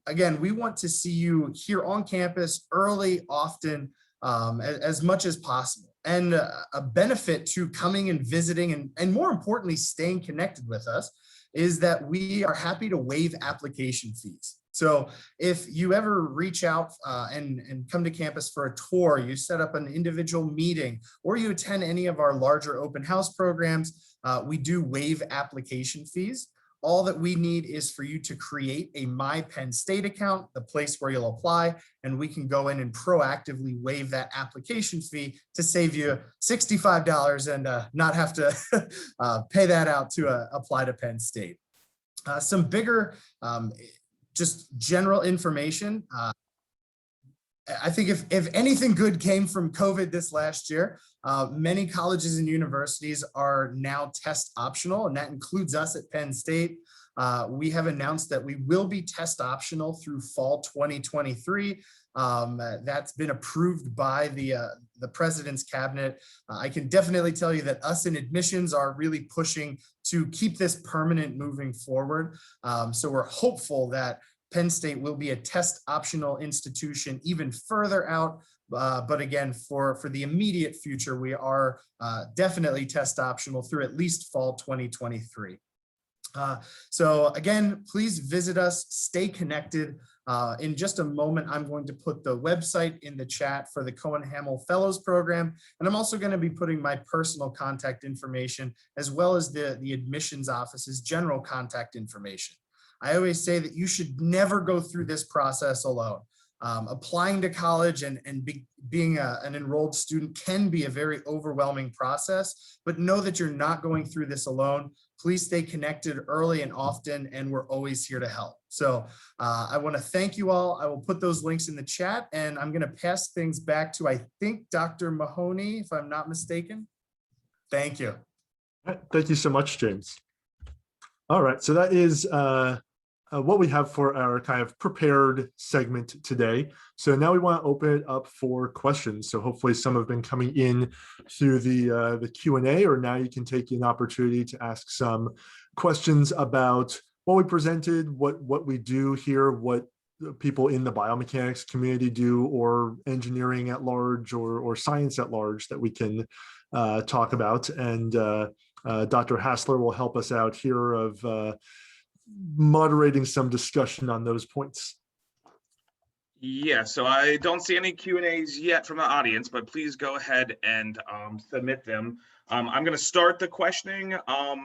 again, we want to see you here on campus early, often, as much as possible. And a benefit to coming and visiting and more importantly, staying connected with us is that we are happy to waive application fees. So if you ever reach out and come to campus for a tour, you set up an individual meeting, or you attend any of our larger open house programs, we do waive application fees. All that we need is for you to create a My Penn State account, the place where you'll apply, and we can go in and proactively waive that application fee to save you $65 and not have to pay that out to apply to Penn State. Some bigger, just general information. I think if anything good came from COVID this last year, many colleges and universities are now test optional, and that includes us at Penn State. We have announced that we will be test optional through fall 2023. That's been approved by the president's cabinet. I can definitely tell you that us in admissions are really pushing to keep this permanent moving forward. So we're hopeful that Penn State will be a test optional institution even further out. But again, for the immediate future, we are definitely test optional through at least fall 2023. So again, please visit us, stay connected. In just a moment, I'm going to put the website in the chat for the Cohen-Hamel Fellows Program. And I'm also going to be putting my personal contact information as well as the admissions office's general contact information. I always say that you should never go through this process alone. Applying to college and being an enrolled student can be a very overwhelming process, but know that you're not going through this alone. Please stay connected early and often, and we're always here to help. So I want to thank you all. I will put those links in the chat, and I'm going to pass things back to, I think, Dr. Mahoney, if I'm not mistaken. Thank you. Thank you so much, James. All right, so that is what we have for our kind of prepared segment today. So now we want to open it up for questions. So hopefully some have been coming in through the Q&A, or now you can take an opportunity to ask some questions about what we presented, what we do here, what people in the biomechanics community do, or engineering at large, or science at large that we can talk about. And Dr. Hassler will help us out here of moderating some discussion on those points. Yeah, so I don't see any Q&As yet from the audience, but please go ahead and submit them. I'm going to start the questioning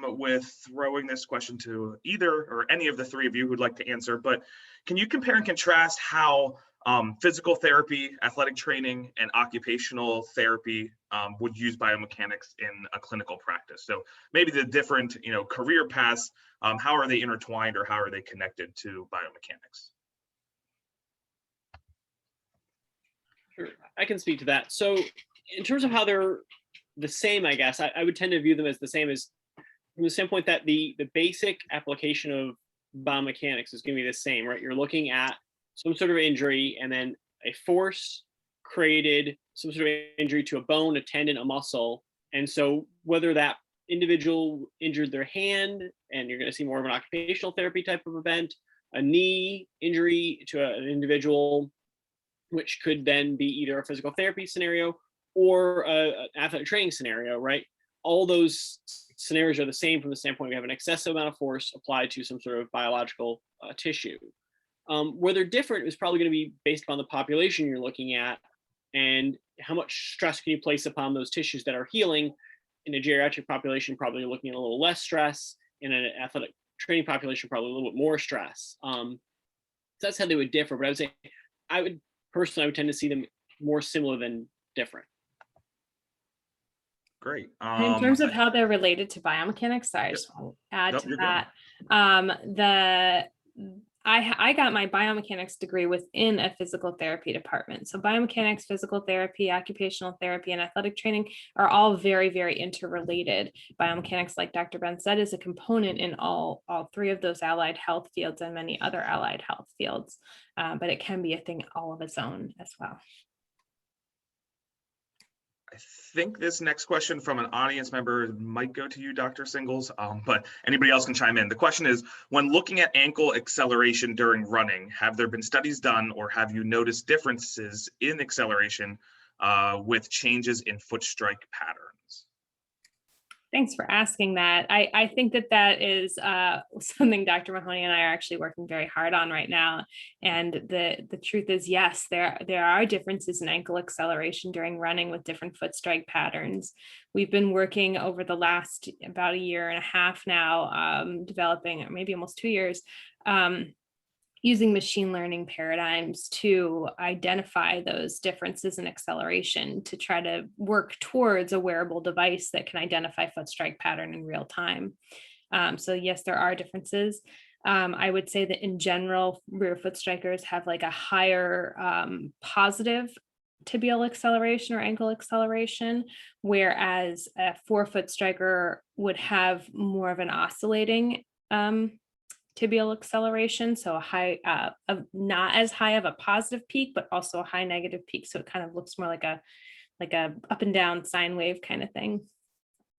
with throwing this question to either or any of the three of you who'd like to answer. But can you compare and contrast how physical therapy, athletic training, and occupational therapy would use biomechanics in a clinical practice? So maybe the different, career paths, how are they intertwined or how are they connected to biomechanics? Sure, I can speak to that. So in terms of how they're the same, I guess, I would tend to view them as the same, as from the standpoint that the basic application of biomechanics is going to be the same, right? You're looking at some sort of injury, and then a force created some sort of injury to a bone, a tendon, a muscle. And so whether that individual injured their hand, and you're going to see more of an occupational therapy type of event, a knee injury to an individual, which could then be either a physical therapy scenario or an athletic training scenario, right? All those scenarios are the same from the standpoint we have an excessive amount of force applied to some sort of biological tissue. Where they're different is probably going to be based upon the population you're looking at and how much stress can you place upon those tissues that are healing. In a geriatric population, probably looking at a little less stress. In an athletic training population, probably a little bit more stress. So that's how they would differ. But I would say, I would tend to see them more similar than different. Great. In terms of how they're related to biomechanics, sorry, I just want to add to that. I got my biomechanics degree within a physical therapy department. So biomechanics, physical therapy, occupational therapy, and athletic training are all very, very interrelated. Biomechanics, like Dr. Ben said, is a component in all three of those allied health fields and many other allied health fields, but it can be a thing all of its own as well. I think this next question from an audience member might go to you, Dr. Singles, but anybody else can chime in. The question is, when looking at ankle acceleration during running, have there been studies done or have you noticed differences in acceleration with changes in foot strike patterns? Thanks for asking that. I think that is something Dr. Mahoney and I are actually working very hard on right now. And the truth is, yes, there are differences in ankle acceleration during running with different foot strike patterns. We've been working over the last about a year and a half now, developing, or maybe almost 2 years, using machine learning paradigms to identify those differences in acceleration to try to work towards a wearable device that can identify foot strike pattern in real time. So yes, there are differences. I would say that in general, rear foot strikers have like a higher positive tibial acceleration or ankle acceleration, whereas a forefoot striker would have more of an oscillating tibial acceleration, so a high, not as high of a positive peak, but also a high negative peak. So it kind of looks more like a up and down sine wave kind of thing.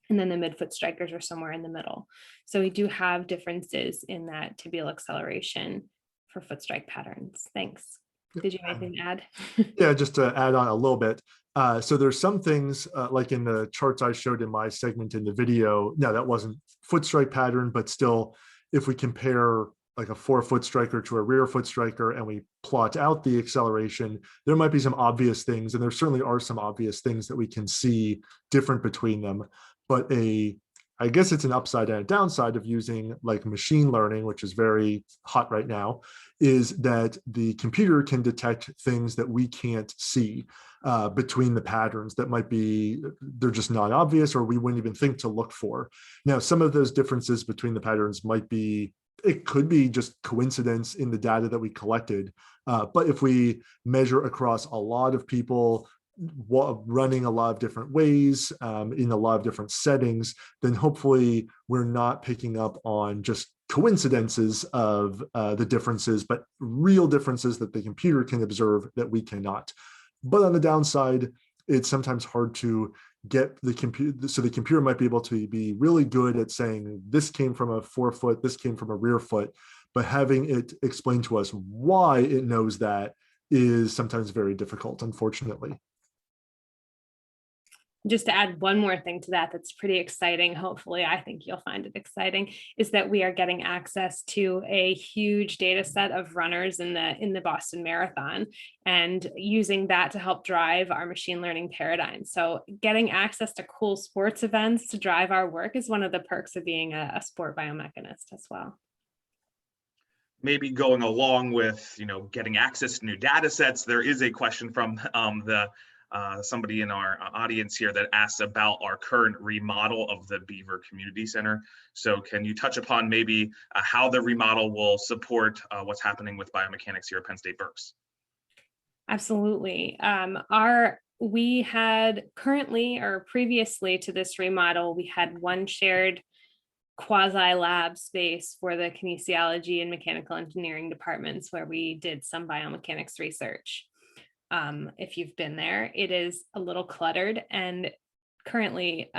And then the midfoot strikers are somewhere in the middle. So we do have differences in that tibial acceleration for foot strike patterns. Thanks. Did you have anything to add? Yeah, just to add on a little bit. So there's some things like in the charts I showed in my segment in the video. No, that wasn't foot strike pattern, but still, if we compare like a forefoot striker to a rear foot striker and we plot out the acceleration, there might be some obvious things, and there certainly are some obvious things that we can see different between them. But I guess it's an upside and a downside of using like machine learning, which is very hot right now, is that the computer can detect things that we can't see between the patterns that might be, they're just not obvious or we wouldn't even think to look for. Now, some of those differences between the patterns might be, it could be just coincidence in the data that we collected. But if we measure across a lot of people, running a lot of different ways in a lot of different settings, then hopefully we're not picking up on just coincidences of the differences, but real differences that the computer can observe that we cannot. But on the downside, it's sometimes hard to get the computer, so the computer might be able to be really good at saying this came from a forefoot, this came from a rear foot, but having it explain to us why it knows that is sometimes very difficult, unfortunately. Just to add one more thing to that, that's pretty exciting. Hopefully, I think you'll find it exciting, is that we are getting access to a huge data set of runners in the Boston Marathon and using that to help drive our machine learning paradigm. So getting access to cool sports events to drive our work is one of the perks of being a sport biomechanist as well. Maybe going along with, getting access to new data sets, there is a question from somebody in our audience here that asks about our current remodel of the Beaver Community Center. So can you touch upon maybe how the remodel will support what's happening with biomechanics here at Penn State Berks? Absolutely. We had currently, or previously to this remodel, we had one shared quasi-lab space for the kinesiology and mechanical engineering departments where we did some biomechanics research. If you've been there, it is a little cluttered and currently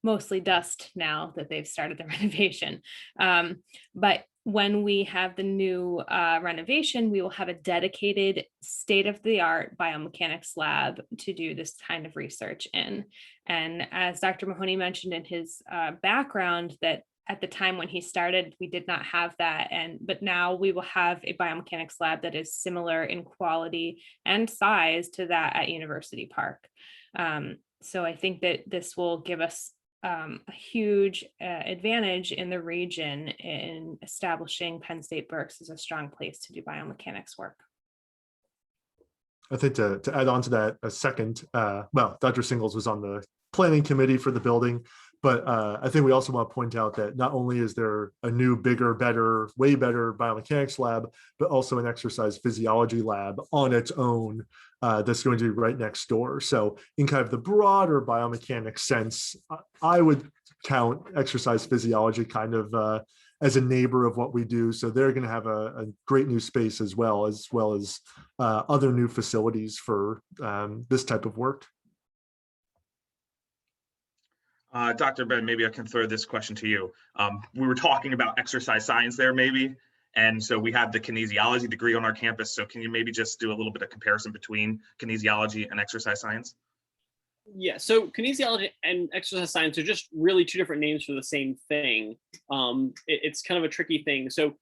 mostly dust now that they've started the renovation. But when we have the new renovation, we will have a dedicated state-of-the-art biomechanics lab to do this kind of research in. And as Dr. Mahoney mentioned in his background, that at the time when he started, we did not have that. But now we will have a biomechanics lab that is similar in quality and size to that at University Park. So I think that this will give us a huge advantage in the region in establishing Penn State Berks as a strong place to do biomechanics work. I think to add on to that a second, well, Dr. Singles was on the planning committee for the building, but I think we also want to point out that not only is there a new, bigger, better, way better biomechanics lab, but also an exercise physiology lab on its own that's going to be right next door. So in kind of the broader biomechanics sense, I would count exercise physiology kind of as a neighbor of what we do. So they're going to have a great new space as well as other new facilities for this type of work. Dr. Ben, maybe I can throw this question to you. We were talking about exercise science there maybe, and so we have the kinesiology degree on our campus. So can you maybe just do a little bit of comparison between kinesiology and exercise science? Yeah, so kinesiology and exercise science are just really two different names for the same thing. It's kind of a tricky thing. So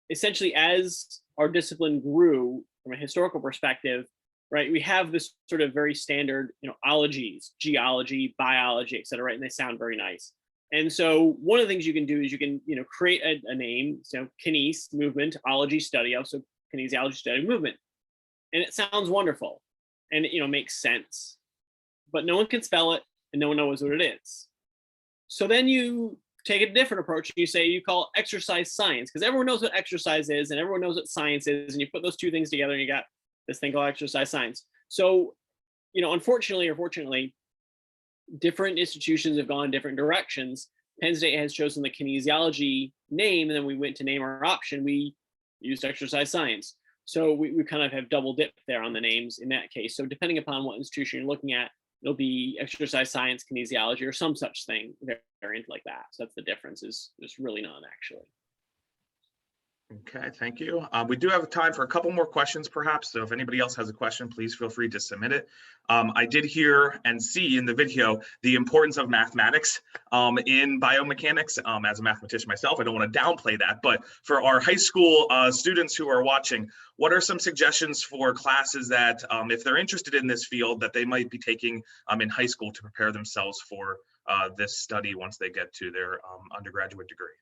essentially, as our discipline grew from a historical perspective, right, we have this sort of very standard, ologies, geology, biology, et cetera, right? And they sound very nice. And so one of the things you can do is you can, create a name, so kines, movement, ology, study of, so kinesiology, study of movement. And it sounds wonderful and it, makes sense, but no one can spell it and no one knows what it is. So then you take a different approach. You call it exercise science, because everyone knows what exercise is and everyone knows what science is. And you put those two things together and you got this thing called exercise science. So, unfortunately or fortunately, different institutions have gone different directions. Penn State has chosen the kinesiology name, and then we went to name our option. We used exercise science. So we kind of have double dipped there on the names in that case. So depending upon what institution you're looking at, it'll be exercise science, kinesiology, or some such thing variant like that. So that's the difference, is there's really none actually. Okay, thank you. We do have time for a couple more questions perhaps. So if anybody else has a question, please feel free to submit it. I did hear and see in the video the importance of mathematics in biomechanics. As a mathematician myself, I don't want to downplay that, but for our high school students who are watching, what are some suggestions for classes that if they're interested in this field that they might be taking in high school to prepare themselves for this study once they get to their undergraduate degree?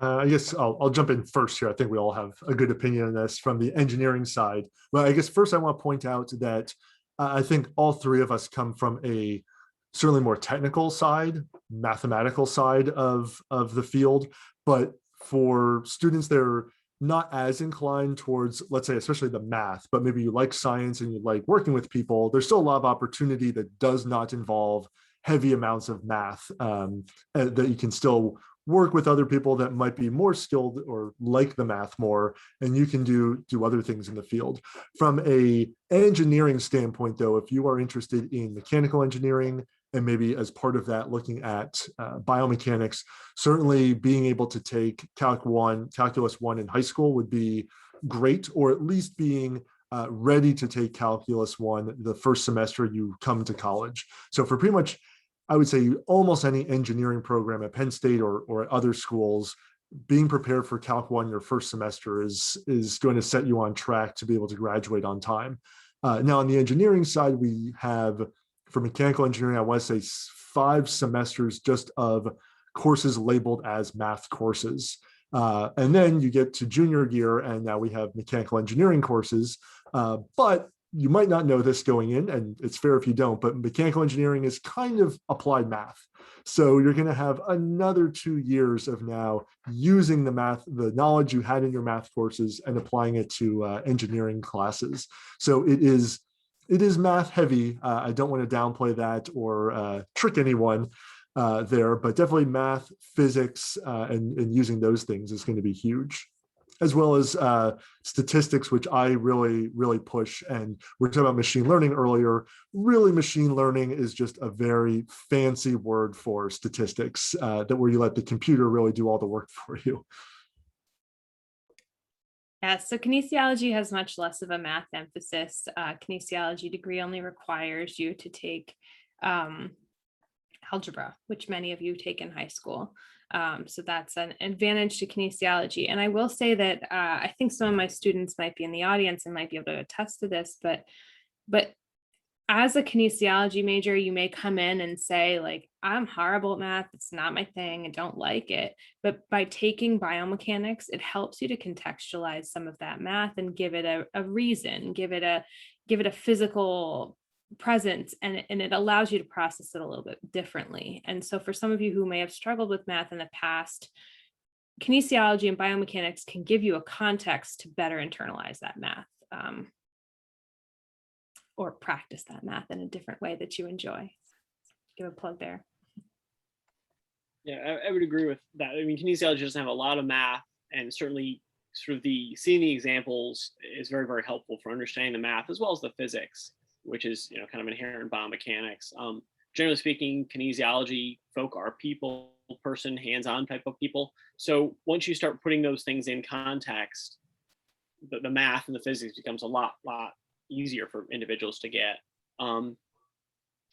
I guess I'll jump in first here. I think we all have a good opinion on this from the engineering side. But I guess first I want to point out that I think all three of us come from a certainly more technical side, mathematical side of the field. But for students that are not as inclined towards, let's say, especially the math, but maybe you like science and you like working with people, there's still a lot of opportunity that does not involve heavy amounts of math that you can still work with other people that might be more skilled or like the math more, and you can do other things in the field. From a engineering standpoint, though, if you are interested in mechanical engineering, and maybe as part of that, looking at biomechanics. Certainly being able to take Calculus 1 in high school would be great, or at least being ready to take Calculus 1 the first semester you come to college. So for pretty much, I would say almost any engineering program at Penn State or at other schools, being prepared for Calc 1 your first semester is going to set you on track to be able to graduate on time. Now on the engineering side, we have, for mechanical engineering, I want to say 5 semesters just of courses labeled as math courses. And then you get to junior year, and now we have mechanical engineering courses. But you might not know this going in, and it's fair if you don't, but mechanical engineering is kind of applied math. So you're going to have another 2 years of now using the knowledge you had in your math courses and applying it to engineering classes. So it is math heavy. I don't want to downplay that or trick anyone there, but definitely math, physics, and using those things is going to be huge, as well as statistics, which I really, really push. And we were talking about machine learning earlier. Really, machine learning is just a very fancy word for statistics, where you let the computer really do all the work for you. Yeah, so kinesiology has much less of a math emphasis. Kinesiology degree only requires you to take algebra, which many of you take in high school. So that's an advantage to kinesiology. And I will say that I think some of my students might be in the audience and might be able to attest to this, but as a kinesiology major, you may come in and say, like, I'm horrible at math, it's not my thing, I don't like it. But by taking biomechanics, it helps you to contextualize some of that math and give it a reason, give it a physical presence, and it allows you to process it a little bit differently. And so for some of you who may have struggled with math in the past, kinesiology and biomechanics can give you a context to better internalize that math, or practice that math in a different way that you enjoy. Give a plug there. Yeah, I would agree with that. I mean, kinesiology doesn't have a lot of math, and certainly sort of seeing the examples is very, very helpful for understanding the math as well as the physics, which is, kind of inherent in biomechanics. Generally speaking, kinesiology folk are people, person, hands-on type of people. So once you start putting those things in context, the math and the physics becomes a lot easier for individuals to get. And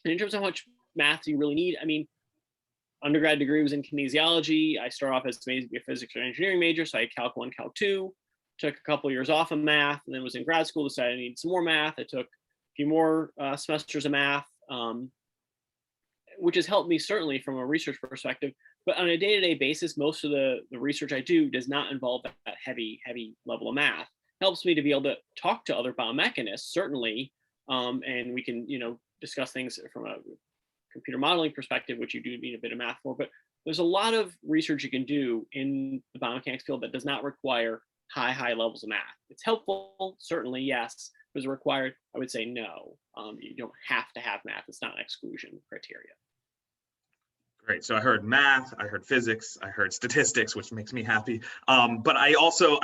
in terms of how much math do you really need, I mean, undergrad degree was in kinesiology. I started off as maybe a physics or engineering major, so I had Calc 1, Calc 2, took a couple years off of math, and then was in grad school, decided I needed some more math. I took a few more semesters of math, which has helped me certainly from a research perspective. But on a day-to-day basis, most of the research I do does not involve that heavy level of math. It helps me to be able to talk to other biomechanists, certainly, and we can, discuss things from a computer modeling perspective, which you do need a bit of math for. But there's a lot of research you can do in the biomechanics field that does not require high levels of math. It's helpful, certainly, yes. Is it required? I would say no. You don't have to have math. It's not an exclusion criteria. Great. So I heard math, I heard physics, I heard statistics, which makes me happy. But I also,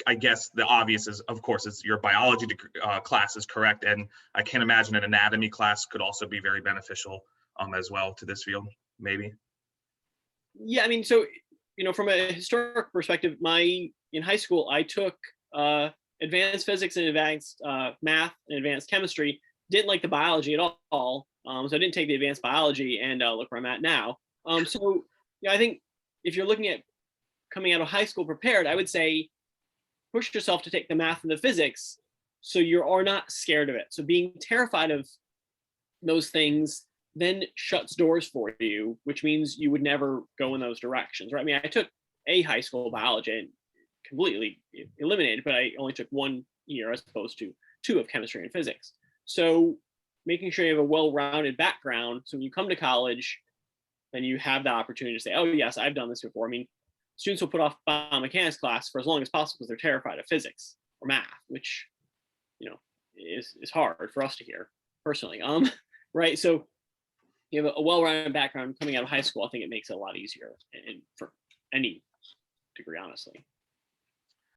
I guess the obvious is, of course, is your biology class is correct. And I can't imagine an anatomy class could also be very beneficial as well to this field, maybe. Yeah, I mean, so, from a historic perspective, in high school, I took advanced physics and advanced math and advanced chemistry. Didn't like the biology at all. So I didn't take the advanced biology, and look where I'm at now. So I think if you're looking at coming out of high school prepared, I would say push yourself to take the math and the physics so you are not scared of it. So being terrified of those things then shuts doors for you, which means you would never go in those directions, right? I mean, I took a high school biology and completely eliminated, but I only took 1 year as opposed to 2 of chemistry and physics. So making sure you have a well-rounded background, so when you come to college, then you have the opportunity to say, oh yes, I've done this before. I mean, students will put off biomechanics class for as long as possible because they're terrified of physics or math, which, is hard for us to hear personally. Right. So you have a well-rounded background coming out of high school. I think it makes it a lot easier, and for any degree, honestly.